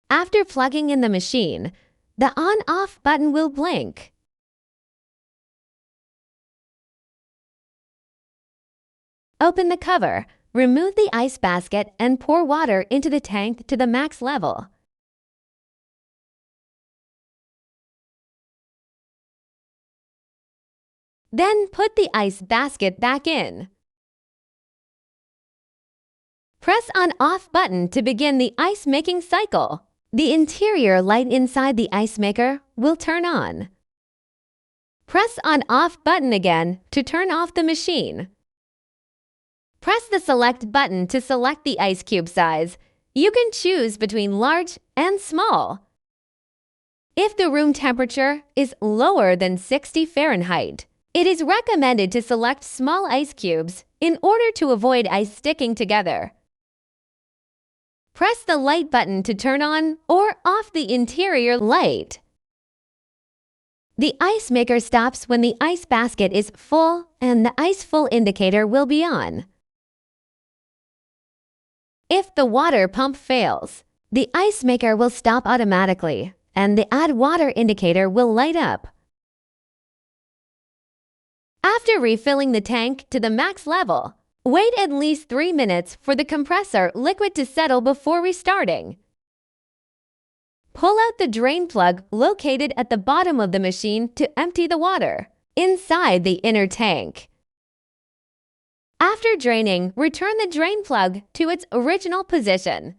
After plugging in the machine, the on-off button will blink. Open the cover, remove the ice basket, and pour water into the tank to the max level. Then put the ice basket back in. Press on-off button to begin the ice-making cycle. The interior light inside the ice maker will turn on. Press on-off button again to turn off the machine. Press the select button to select the ice cube size. You can choose between large and small. If the room temperature is lower than 60 Fahrenheit, it is recommended to select small ice cubes in order to avoid ice sticking together. Press the light button to turn on or off the interior light. The ice maker stops when the ice basket is full and the ice full indicator will be on. If the water pump fails, the ice maker will stop automatically and the add water indicator will light up. After refilling the tank to the max level, wait at least 3 minutes for the compressor liquid to settle before restarting. Pull out the drain plug located at the bottom of the machine to empty the water inside the inner tank. After draining, return the drain plug to its original position.